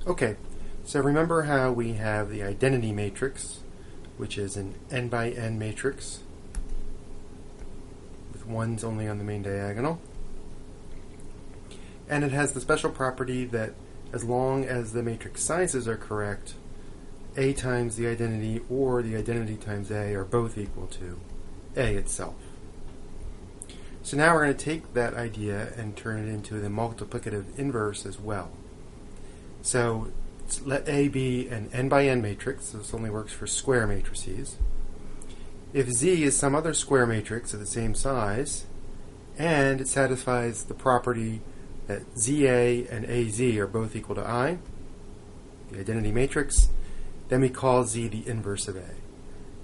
Okay, so remember how we have the identity matrix, which is an n by n matrix with ones only on the main diagonal. And it has the special property that as long as the matrix sizes are correct, A times the identity or the identity times A are both equal to A itself. So now we're going to take that idea and turn it into the multiplicative inverse as well. So let A be an n by n matrix. This only works for square matrices. If Z is some other square matrix of the same size, and it satisfies the property that ZA and AZ are both equal to I, the identity matrix, then we call Z the inverse of A.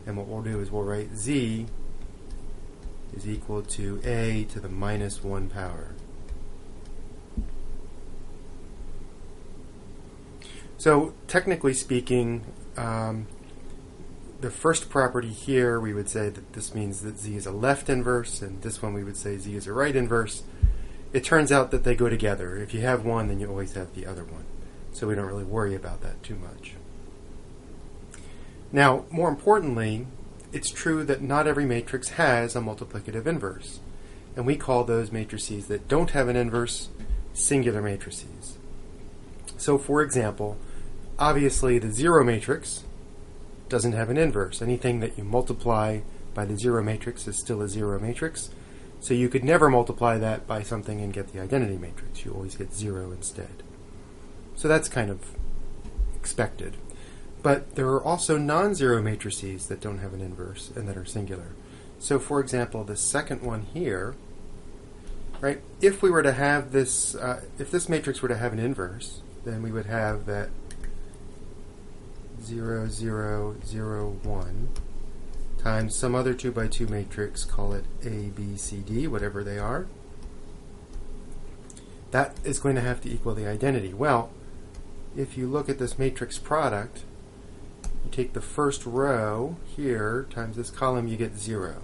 And what we'll do is we'll write Z is equal to A to the minus 1 power. So technically speaking, the first property here, we would say that this means that Z is a left inverse, and this one we would say Z is a right inverse. It turns out that they go together. If you have one, then you always have the other one. So we don't really worry about that too much. Now, more importantly, it's true that not every matrix has a multiplicative inverse. And we call those matrices that don't have an inverse singular matrices. So for example, obviously the zero matrix doesn't have an inverse. Anything that you multiply by the zero matrix is still a zero matrix. So you could never multiply that by something and get the identity matrix. You always get 0 instead. So that's kind of expected. But there are also non-zero matrices that don't have an inverse and that are singular. So for example, the second one here, right? If we were to have this, if this matrix were to have an inverse, then we would have that 0, 0, 0, 1 times some other 2 by 2 matrix, call it A, B, C, D, whatever they are. That is going to have to equal the identity. Well, if you look at this matrix product, you take the first row here times this column, you get 0.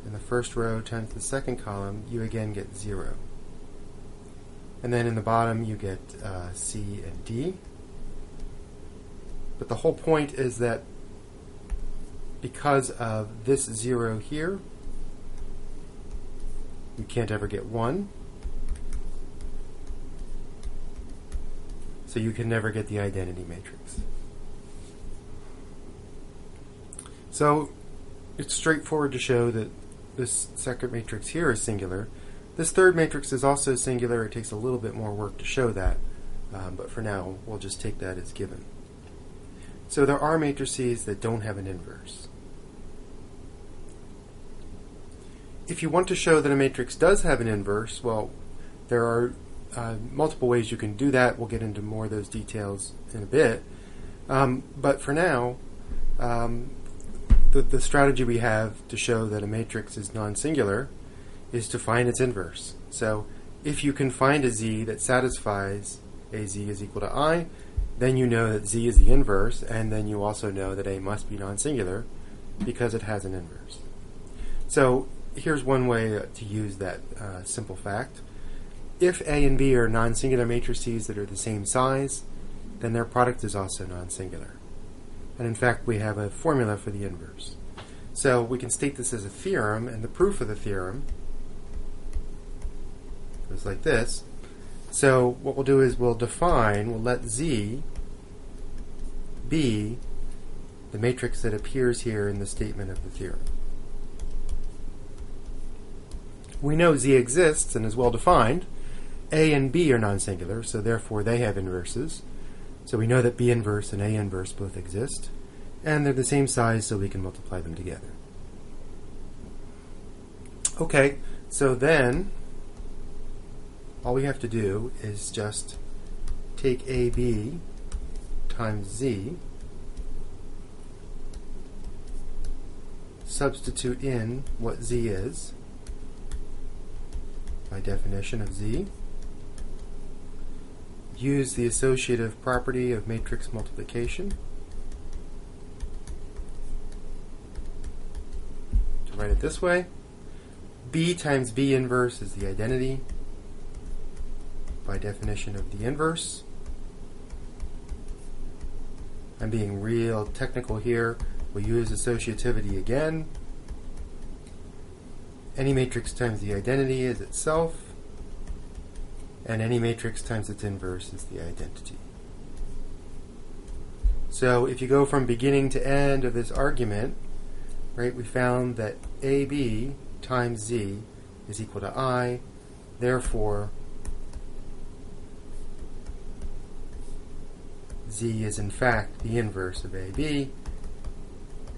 And the first row times the second column, you again get 0. And then in the bottom, you get C and D. But the whole point is that because of this 0 here, you can't ever get 1. So you can never get the identity matrix. So it's straightforward to show that this second matrix here is singular. This third matrix is also singular. It takes a little bit more work to show that, but for now we'll just take that as given. So there are matrices that don't have an inverse. If you want to show that a matrix does have an inverse, well, there are multiple ways you can do that. We'll get into more of those details in a bit. But for now, the strategy we have to show that a matrix is non-singular is to find its inverse. So if you can find a Z that satisfies AZ is equal to I, then you know that Z is the inverse, and then you also know that A must be non-singular because it has an inverse. So here's one way to use that simple fact. If A and B are non-singular matrices that are the same size, then their product is also non-singular. And in fact, we have a formula for the inverse. So we can state this as a theorem, and the proof of the theorem goes like this. So what we'll do is we'll let Z be the matrix that appears here in the statement of the theorem. We know Z exists and is well defined. A and B are non-singular, so therefore they have inverses. So we know that B inverse and A inverse both exist, and they're the same size, so we can multiply them together. Okay, so then all we have to do is just take AB times Z, substitute in what Z is by definition of Z, use the associative property of matrix multiplication to write it this way. B times B inverse is the identity by definition of the inverse. I'm being real technical here. We'll use associativity again. Any matrix times the identity is itself, and any matrix times its inverse is the identity. So if you go from beginning to end of this argument, right, we found that AB times Z is equal to I, therefore Z is in fact the inverse of AB,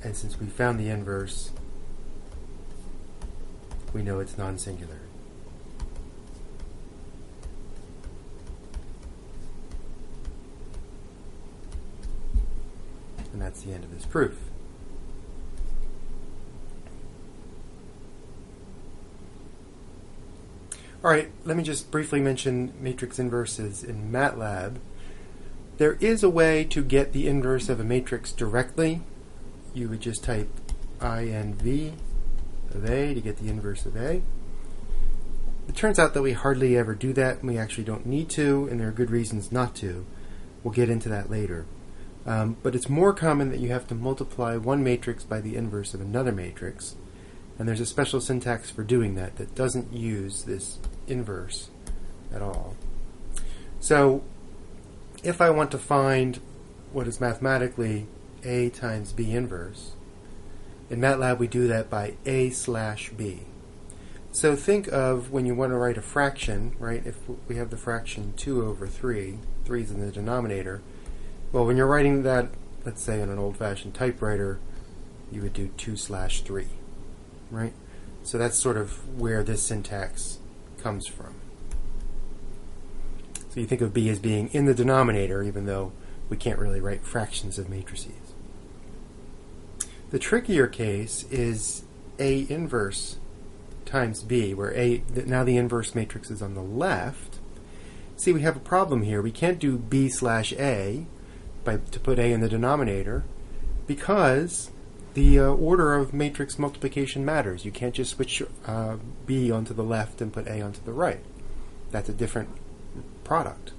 and since we found the inverse, we know it's non-singular. And that's the end of this proof. All right, let me just briefly mention matrix inverses in Matlab. There is a way to get the inverse of a matrix directly. You would just type INV of A to get the inverse of A. It turns out that we hardly ever do that, and we actually don't need to, and there are good reasons not to. We'll get into that later. But it's more common that you have to multiply one matrix by the inverse of another matrix, and there's a special syntax for doing that that doesn't use this inverse at all. So if I want to find what is mathematically A times B inverse, in MATLAB we do that by A/B. So think of when you want to write a fraction, right? If we have the fraction 2 over 3, 3 is in the denominator. Well, when you're writing that, let's say on an old-fashioned typewriter, you would do 2/3, right? So that's sort of where this syntax comes from. So you think of B as being in the denominator, even though we can't really write fractions of matrices. The trickier case is A inverse times B, where now the inverse matrix is on the left. See, we have a problem here. We can't do B/A to put A in the denominator because the order of matrix multiplication matters. You can't just switch B onto the left and put A onto the right. That's a different product.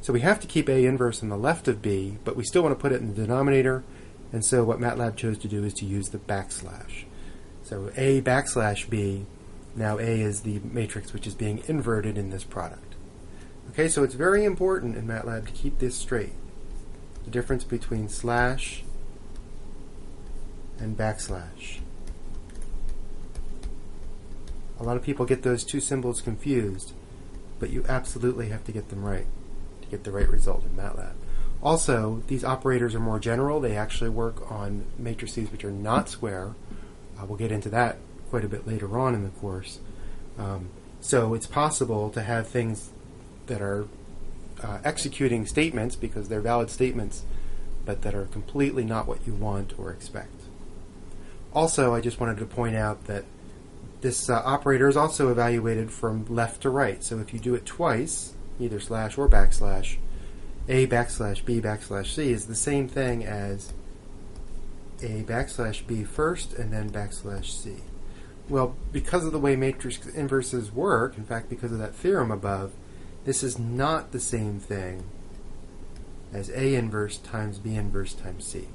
So we have to keep A inverse on the left of B, but we still want to put it in the denominator, and so what MATLAB chose to do is to use the backslash. So A/B, now A is the matrix which is being inverted in this product. Okay, so it's very important in MATLAB to keep this straight. The difference between slash and backslash. A lot of people get those two symbols confused, but you absolutely have to get them right to get the right result in MATLAB. Also, these operators are more general. They actually work on matrices which are not square. We'll get into that quite a bit later on in the course. So it's possible to have things that are executing statements because they're valid statements, but that are completely not what you want or expect. Also, I just wanted to point out that this operator is also evaluated from left to right. So if you do it twice, either slash or backslash, A/B/C is the same thing as A/B first and then \C. Well, because of the way matrix inverses work, in fact, because of that theorem above, this is not the same thing as A inverse times B inverse times C.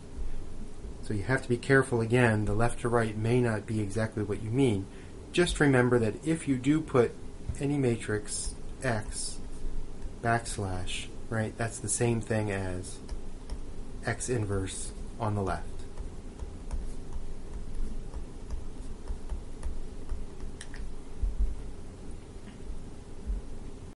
So you have to be careful again. The left to right may not be exactly what you mean. Just remember that if you do put any matrix X \, right, that's the same thing as X inverse on the left.